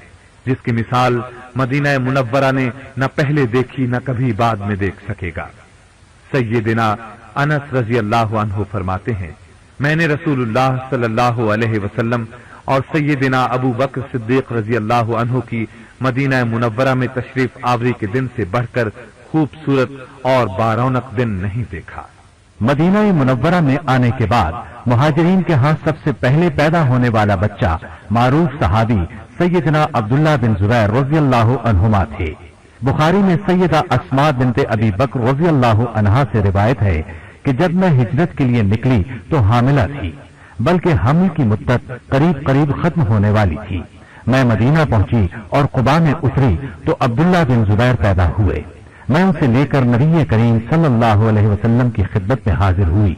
جس کی مثال مدینہ منورہ نے نہ پہلے دیکھی نہ کبھی بعد میں دیکھ سکے گا. سیدنا انس رضی اللہ عنہ فرماتے ہیں، میں نے رسول اللہ صلی اللہ علیہ وسلم اور سیدنا ابو بکر صدیق رضی اللہ عنہ کی مدینہ منورہ میں تشریف آوری کے دن سے بڑھ کر خوبصورت اور بارونق دن نہیں دیکھا. مدینہ منورہ میں آنے کے بعد مہاجرین کے ہاں سب سے پہلے پیدا ہونے والا بچہ معروف صحابی سیدنا عبداللہ بن زبیر رضی اللہ عنہما تھے. بخاری میں سیدہ اسماء بنت ابی بکر رضی اللہ عنہا سے روایت ہے کہ جب میں ہجرت کے لیے نکلی تو حاملہ تھی، بلکہ حمل کی مدت قریب قریب ختم ہونے والی تھی. میں مدینہ پہنچی اور قباء میں اتری تو عبداللہ بن زبیر پیدا ہوئے. میں اسے لے کر نبی کریم صلی اللہ علیہ وسلم کی خدمت میں حاضر ہوئی.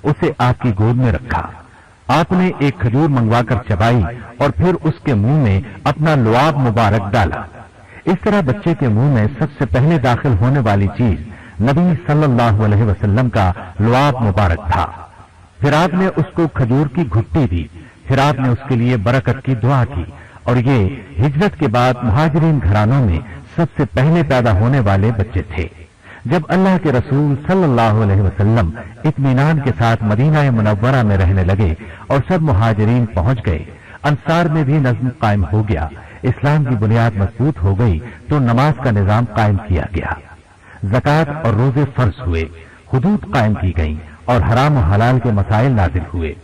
اسے آپ کی گود میں رکھا. آپ نے ایک کھجور منگوا کر چبائی اور پھر اس کے منہ میں اپنا لعاب مبارک ڈالا. اس طرح بچے کے منہ میں سب سے پہلے داخل ہونے والی چیز نبی صلی اللہ علیہ وسلم کا لعاب مبارک تھا. پھر آپ نے اس کو کھجور کی گھٹی دی. پھر آپ نے اس کے لیے برکت کی دعا کی. اور یہ ہجرت کے بعد مہاجرین گھرانوں میں سب سے پہلے پیدا ہونے والے بچے تھے. جب اللہ کے رسول صلی اللہ علیہ وسلم اطمینان کے ساتھ مدینہ منورہ میں رہنے لگے اور سب مہاجرین پہنچ گئے، انصار میں بھی نظم قائم ہو گیا، اسلام کی بنیاد مضبوط ہو گئی، تو نماز کا نظام قائم کیا گیا. زکوٰۃ اور روزے فرض ہوئے، حدود قائم کی گئیں اور حرام و حلال کے مسائل نازل ہوئے.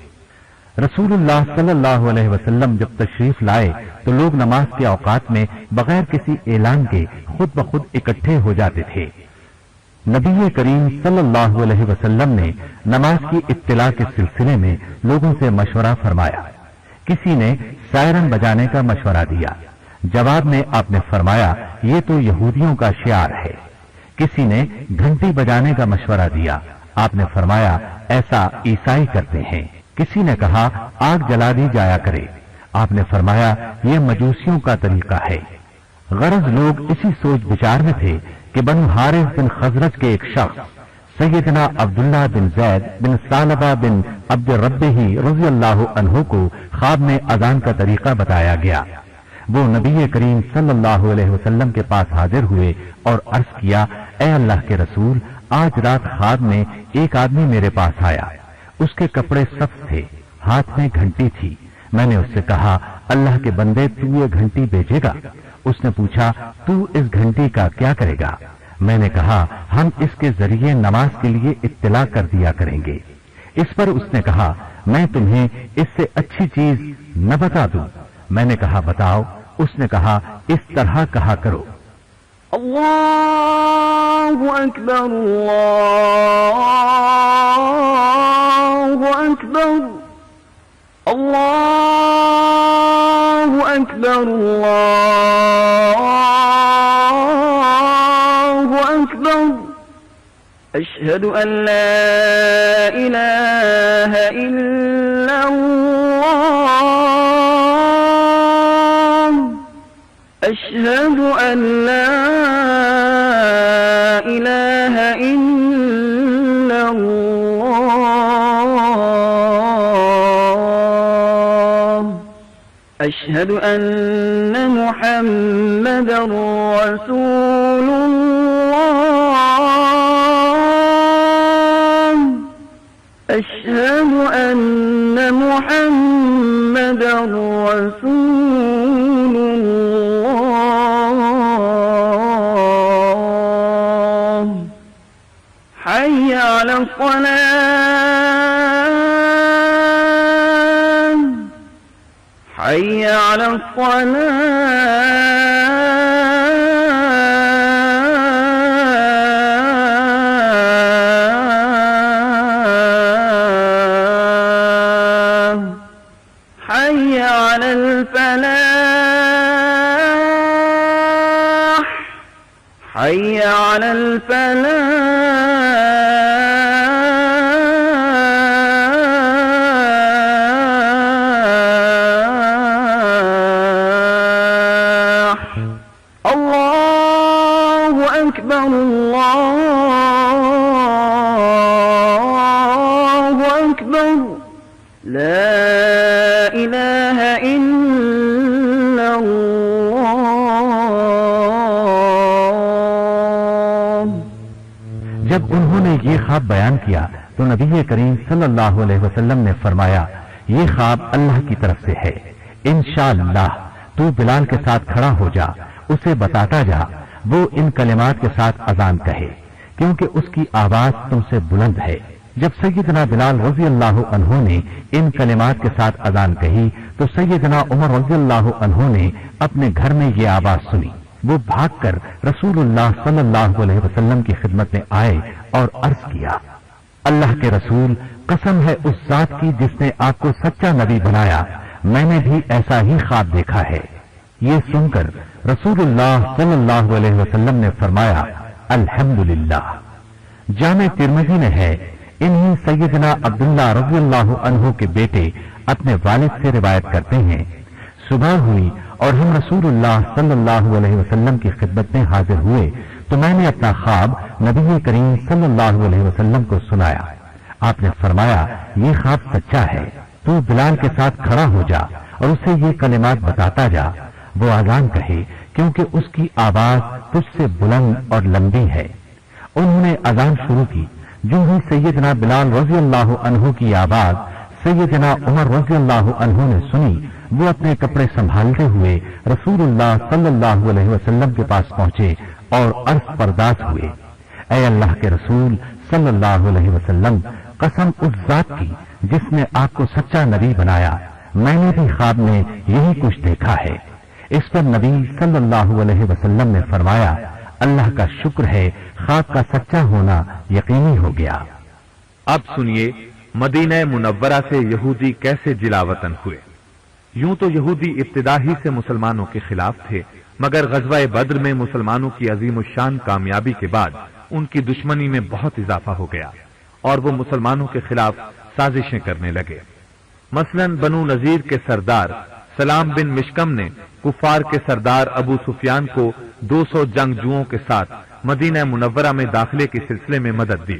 رسول اللہ صلی اللہ علیہ وسلم جب تشریف لائے تو لوگ نماز کے اوقات میں بغیر کسی اعلان کے خود بخود اکٹھے ہو جاتے تھے. نبی کریم صلی اللہ علیہ وسلم نے نماز کی اطلاع کے سلسلے میں لوگوں سے مشورہ فرمایا. کسی نے سائرن بجانے کا مشورہ دیا. جواب میں آپ نے فرمایا، یہ تو یہودیوں کا شعار ہے. کسی نے گھنٹی بجانے کا مشورہ دیا. آپ نے فرمایا، ایسا عیسائی کرتے ہیں. کسی نے کہا آگ جلا دی جایا کرے. آپ نے فرمایا، یہ مجوسیوں کا طریقہ ہے. غرض لوگ اسی سوچ بچار میں تھے کہ بنو حارث بن خزرج کے ایک شخص سیدنا عبداللہ بن زید بن ثعلبہ بن عبد ربہ رضی اللہ عنہ کو خواب میں اذان کا طریقہ بتایا گیا. وہ نبی کریم صلی اللہ علیہ وسلم کے پاس حاضر ہوئے اور عرض کیا، اے اللہ کے رسول، آج رات خواب میں ایک آدمی میرے پاس آیا. اس کے کپڑے سبز تھے، ہاتھ میں گھنٹی تھی. میں نے اس سے کہا، اللہ کے بندے، تو یہ گھنٹی بیچے گا؟ اس نے پوچھا، تو اس گھنٹی کا کیا کرے گا؟ میں نے کہا، ہم اس کے ذریعے نماز کے لیے اطلاع کر دیا کریں گے. اس پر اس نے کہا، میں تمہیں اس سے اچھی چیز نہ بتا دوں؟ میں نے کہا، بتاؤ. اس نے کہا، اس طرح کہا کرو، اللہ اکبر اللہ اکبر اللہ اکبر اللہ اکبر اشہد ان لا الہ الا اللہ اشہد ان لا الہ الا اللہ اشہد ان محمد رسول اللہ اشہد أشهد أن محمدا رسول الله حي على الصلاة حي على الصلاة حي على الفلاح حي على الفلاح الله أكبر الله أكبر لا إله إلا الله جب انہوں نے یہ خواب بیان کیا تو نبی کریم صلی اللہ علیہ وسلم نے فرمایا یہ خواب اللہ کی طرف سے ہے، انشاءاللہ تو بلال کے ساتھ کھڑا ہو جا، اسے بتاتا جا وہ ان کلمات کے ساتھ اذان کہے کیونکہ اس کی آواز تم سے بلند ہے۔ جب سیدنا بلال رضی اللہ عنہ نے ان کلمات کے ساتھ اذان کہی تو سیدنا عمر رضی اللہ عنہ نے اپنے گھر میں یہ آواز سنی۔ وہ بھاگ کر رسول اللہ صلی اللہ علیہ وسلم کی خدمت میں آئے اور عرض کیا اللہ کے رسول، قسم ہے اس ذات کی جس نے آپ کو سچا نبی بنایا، میں نے بھی ایسا ہی خواب دیکھا ہے۔ یہ سن کر رسول اللہ صلی اللہ علیہ وسلم نے فرمایا الحمدللہ۔ جامع ترمذی میں ہے، انہی سیدنا عبداللہ رضی اللہ عنہ کے بیٹے اپنے والد سے روایت کرتے ہیں صبح ہوئی اور ہم رسول اللہ صلی اللہ علیہ وسلم کی خدمت میں حاضر ہوئے تو میں نے اپنا خواب نبی کریم صلی اللہ علیہ وسلم کو سنایا۔ آپ نے فرمایا یہ خواب سچا ہے، تو بلال کے ساتھ کھڑا ہو جا اور اسے یہ کلمات بتاتا جا، وہ اذان کہے کیونکہ اس کی آواز تجھ سے بلند اور لمبی ہے۔ انہوں نے اذان شروع کی، جو ہی سیدنا بلال رضی اللہ عنہ کی آواز سیدنا عمر رضی اللہ عنہ نے سنی، وہ اپنے کپڑے سنبھالتے ہوئے رسول اللہ صلی اللہ علیہ وسلم کے پاس پہنچے اور عرض پرداز ہوئے اے اللہ کے رسول صلی اللہ علیہ وسلم، قسم اس ذات کی جس نے آپ کو سچا نبی بنایا، میں نے بھی خواب میں یہی کچھ دیکھا ہے۔ اس پر نبی صلی اللہ علیہ وسلم نے فرمایا اللہ کا شکر ہے، خواب کا سچا ہونا یقینی ہو گیا۔ اب سنیے مدینہ منورہ سے یہودی کیسے جلاوطن ہوئے۔ یوں تو یہودی ابتدا ہی سے مسلمانوں کے خلاف تھے، مگر غزوہ بدر میں مسلمانوں کی عظیم الشان کامیابی کے بعد ان کی دشمنی میں بہت اضافہ ہو گیا اور وہ مسلمانوں کے خلاف سازشیں کرنے لگے۔ مثلا بنو نذیر کے سردار سلام بن مشکم نے کفار کے سردار ابو سفیان کو 200 جنگجوؤں کے ساتھ مدینہ منورہ میں داخلے کے سلسلے میں مدد دی،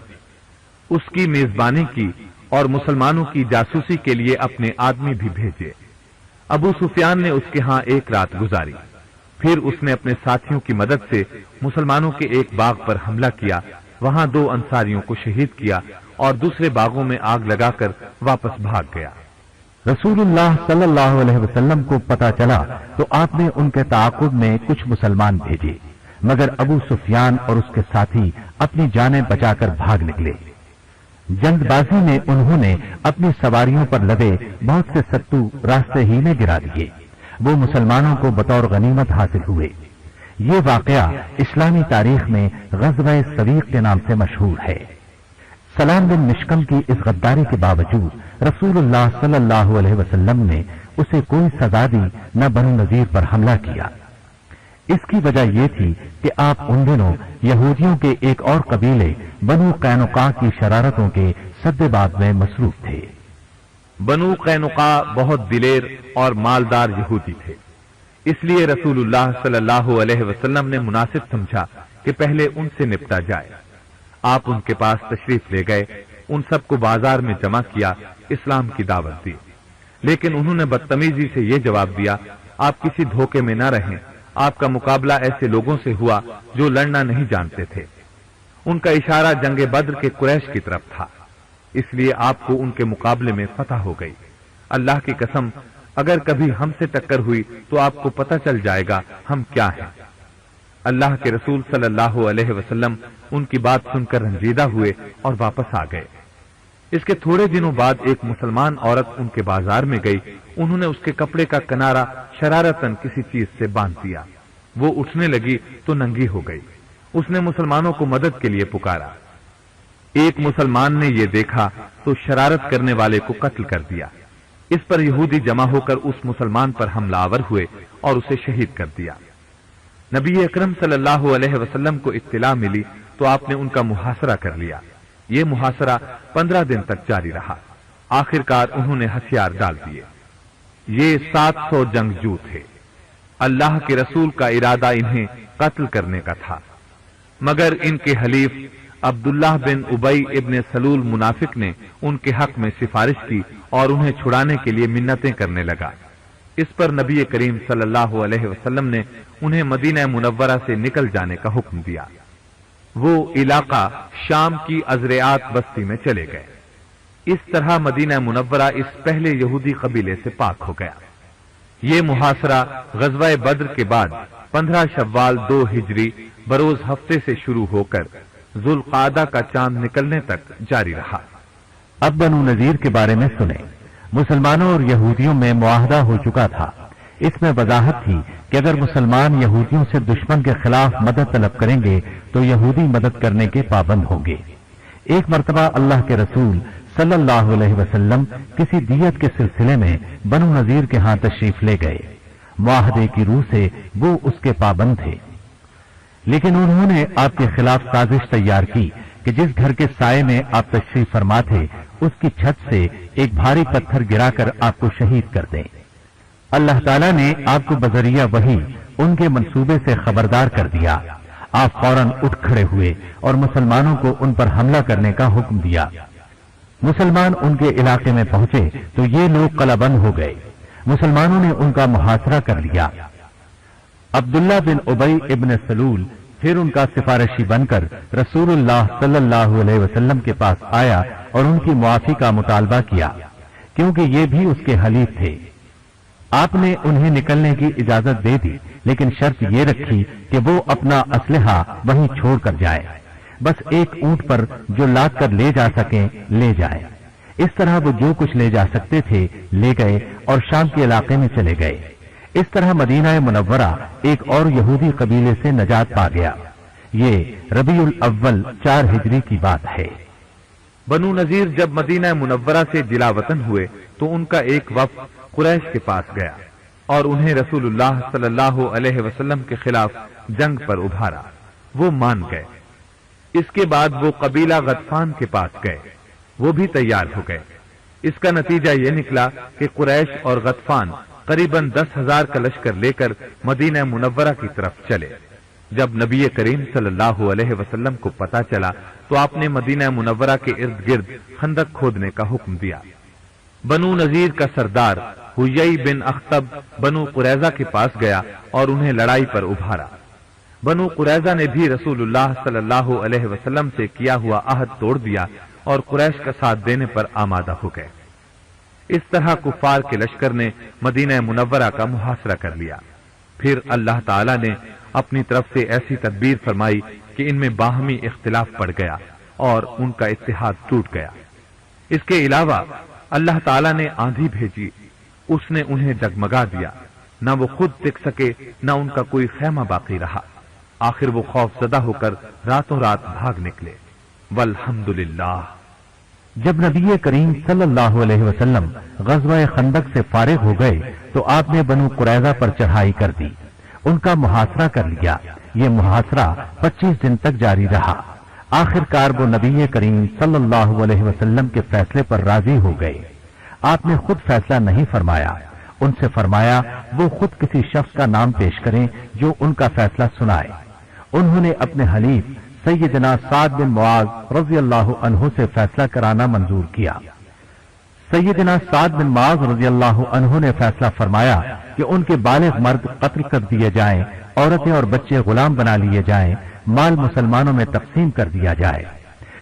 اس کی میزبانی کی اور مسلمانوں کی جاسوسی کے لیے اپنے آدمی بھی بھیجے۔ ابو سفیان نے اس کے ہاں ایک رات گزاری، پھر اس نے اپنے ساتھیوں کی مدد سے مسلمانوں کے ایک باغ پر حملہ کیا، وہاں 2 انصاریوں کو شہید کیا اور دوسرے باغوں میں آگ لگا کر واپس بھاگ گیا۔ رسول اللہ صلی اللہ علیہ وسلم کو پتا چلا تو آپ نے ان کے تعاقب میں کچھ مسلمان بھیجے، مگر ابو سفیان اور اس کے ساتھی اپنی جانیں بچا کر بھاگ نکلے۔ جلد بازی میں انہوں نے اپنی سواریوں پر لدے بہت سے ستو راستے ہی میں گرا دیے، وہ مسلمانوں کو بطور غنیمت حاصل ہوئے۔ یہ واقعہ اسلامی تاریخ میں غزوہ سویق کے نام سے مشہور ہے۔ سلام بن مشکم کی اس غداری کے باوجود رسول اللہ صلی اللہ علیہ وسلم نے اسے کوئی سزا دی نہ بنو نذیر پر حملہ کیا۔ اس کی وجہ یہ تھی کہ آپ ان دنوں یہودیوں کے ایک اور قبیلے بنو قینقاع کی شرارتوں کے سد باب میں مصروف تھے۔ بنو قینقاع بہت دلیر اور مالدار یہودی تھے، اس لیے رسول اللہ صلی اللہ علیہ وسلم نے مناسب سمجھا کہ پہلے ان سے نپٹا جائے۔ آپ ان کے پاس تشریف لے گئے، ان سب کو بازار میں جمع کیا، اسلام کی دعوت دی، لیکن انہوں نے بدتمیزی سے یہ جواب دیا آپ کسی دھوکے میں نہ رہیں، آپ کا مقابلہ ایسے لوگوں سے ہوا جو لڑنا نہیں جانتے تھے۔ ان کا اشارہ جنگ بدر کے قریش کی طرف تھا۔ اس لیے آپ کو ان کے مقابلے میں فتح ہو گئی۔ اللہ کی قسم اگر کبھی ہم سے ٹکر ہوئی تو آپ کو پتہ چل جائے گا ہم کیا ہیں۔ اللہ کے رسول صلی اللہ علیہ وسلم ان کی بات سن کر رنجیدہ ہوئے اور واپس آ گئے۔ اس کے تھوڑے دنوں بعد ایک مسلمان عورت ان کے بازار میں گئی، انہوں نے اس کے کپڑے کا کنارہ شرارتاً کسی چیز سے باندھ دیا، وہ اٹھنے لگی تو ننگی ہو گئی۔ اس نے مسلمانوں کو مدد کے لیے پکارا۔ ایک مسلمان نے یہ دیکھا تو شرارت کرنے والے کو قتل کر دیا۔ اس پر یہودی جمع ہو کر اس مسلمان پر حملہ آور ہوئے اور اسے شہید کر دیا۔ نبی اکرم صلی اللہ علیہ وسلم کو اطلاع ملی تو آپ نے ان کا محاصرہ کر لیا۔ یہ محاصرہ 15 دن تک جاری رہا۔ آخر کار انہوں نے ہتھیار ڈال دیے۔ یہ 700 جنگجو تھے۔ اللہ کے رسول کا ارادہ انہیں قتل کرنے کا تھا، مگر ان کے حلیف عبداللہ بن ابی ابن سلول منافق نے ان کے حق میں سفارش کی اور انہیں چھڑانے کے لیے منتیں کرنے لگا۔ اس پر نبی کریم صلی اللہ علیہ وسلم نے انہیں مدینہ منورہ سے نکل جانے کا حکم دیا۔ وہ علاقہ شام کی ازریات بستی میں چلے گئے۔ اس طرح مدینہ منورہ اس پہلے یہودی قبیلے سے پاک ہو گیا۔ یہ محاصرہ غزوہ بدر کے بعد 15 شوال 2 ہجری بروز ہفتے سے شروع ہو کر ذوالقعدہ کا چاند نکلنے تک جاری رہا۔ اب بنو نذیر کے بارے میں سنیں۔ مسلمانوں اور یہودیوں میں معاہدہ ہو چکا تھا۔ اس میں وضاحت تھی کہ اگر مسلمان یہودیوں سے دشمن کے خلاف مدد طلب کریں گے تو یہودی مدد کرنے کے پابند ہوں گے۔ ایک مرتبہ اللہ کے رسول صلی اللہ علیہ وسلم کسی دیت کے سلسلے میں بنو نذیر کے ہاں تشریف لے گئے۔ معاہدے کی روح سے وہ اس کے پابند تھے، لیکن انہوں نے آپ کے خلاف سازش تیار کی کہ جس گھر کے سائے میں آپ تشریف فرما تھے اس کی چھت سے ایک بھاری پتھر گرا کر آپ کو شہید کر دیں۔ اللہ تعالیٰ نے آپ کو بذریعہ وحی ان کے منصوبے سے خبردار کر دیا۔ آپ فوراً اٹھ کھڑے ہوئے اور مسلمانوں کو ان پر حملہ کرنے کا حکم دیا۔ مسلمان ان کے علاقے میں پہنچے تو یہ لوگ قلعہ بند ہو گئے۔ مسلمانوں نے ان کا محاصرہ کر لیا۔ عبداللہ بن ابی ابن سلول پھر ان کا سفارشی بن کر رسول اللہ صلی اللہ علیہ وسلم کے پاس آیا اور ان کی معافی کا مطالبہ کیا، کیونکہ یہ بھی اس کے حلیف تھے۔ آپ نے انہیں نکلنے کی اجازت دے دی، لیکن شرط یہ رکھی کہ وہ اپنا اسلحہ وہیں چھوڑ کر جائے، بس ایک اونٹ پر جو لاد کر لے جا سکیں لے جائے۔ اس طرح وہ جو کچھ لے جا سکتے تھے لے گئے اور شام کے علاقے میں چلے گئے۔ اس طرح مدینہ منورہ ایک اور یہودی قبیلے سے نجات پا گیا۔ یہ ربیع الاول 4 ہجری کی بات ہے۔ بنو نذیر جب مدینہ منورہ سے جلا وطن ہوئے تو ان کا ایک وفد قریش کے پاس گیا اور انہیں رسول اللہ صلی اللہ علیہ وسلم کے خلاف جنگ پر ابھارا۔ وہ مان گئے۔ اس کے بعد وہ قبیلہ غطفان کے پاس گئے، وہ بھی تیار ہو گئے۔ اس کا نتیجہ یہ نکلا کہ قریش اور غطفان قریباً 10,000 کا لشکر لے کر مدینہ منورہ کی طرف چلے۔ جب نبی کریم صلی اللہ علیہ وسلم کو پتا چلا تو آپ نے مدینہ منورہ کے ارد گرد خندق کھودنے کا حکم دیا۔ بنو نذیر کا سردار حیی بن اخطب بنو قریظہ کے پاس گیا اور انہیں لڑائی پر ابھارا۔ بنو قریظہ نے بھی رسول اللہ صلی اللہ علیہ وسلم سے کیا ہوا عہد توڑ دیا اور قریش کا ساتھ دینے پر آمادہ ہو گئے۔ اس طرح کفار کے لشکر نے مدینہ منورہ کا محاصرہ کر لیا۔ پھر اللہ تعالی نے اپنی طرف سے ایسی تدبیر فرمائی کہ ان میں باہمی اختلاف پڑ گیا اور ان کا اتحاد ٹوٹ گیا۔ اس کے علاوہ اللہ تعالی نے آندھی بھیجی، اس نے انہیں جگمگا دیا، نہ وہ خود ٹک سکے نہ ان کا کوئی خیمہ باقی رہا۔ آخر وہ خوف زدہ ہو کر راتوں رات بھاگ نکلے۔ والحمدللہ۔ جب نبی کریم صلی اللہ علیہ وسلم غزوہ خندق سے فارغ ہو گئے تو آپ نے بنو قریظہ پر چڑھائی کر دی، ان کا محاصرہ کر لیا۔ یہ محاصرہ 25 دن تک جاری رہا۔ آخر کار وہ نبی کریم صلی اللہ علیہ وسلم کے فیصلے پر راضی ہو گئے۔ آپ نے خود فیصلہ نہیں فرمایا، ان سے فرمایا وہ خود کسی شخص کا نام پیش کریں جو ان کا فیصلہ سنائے۔ انہوں نے اپنے حلیف سیدنا سعد بن معاذ رضی اللہ عنہ سے فیصلہ کرانا منظور کیا۔ سیدنا سعد بن معاذ رضی اللہ عنہ نے فیصلہ فرمایا کہ ان کے بالغ مرد قتل کر دیے جائیں، عورتیں اور بچے غلام بنا لیے جائیں، مال مسلمانوں میں تقسیم کر دیا جائے۔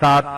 7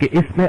کہ اس میں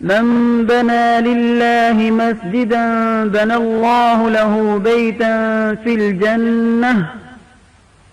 من بنى لله مسجدا بنى الله له بيتا في الجنة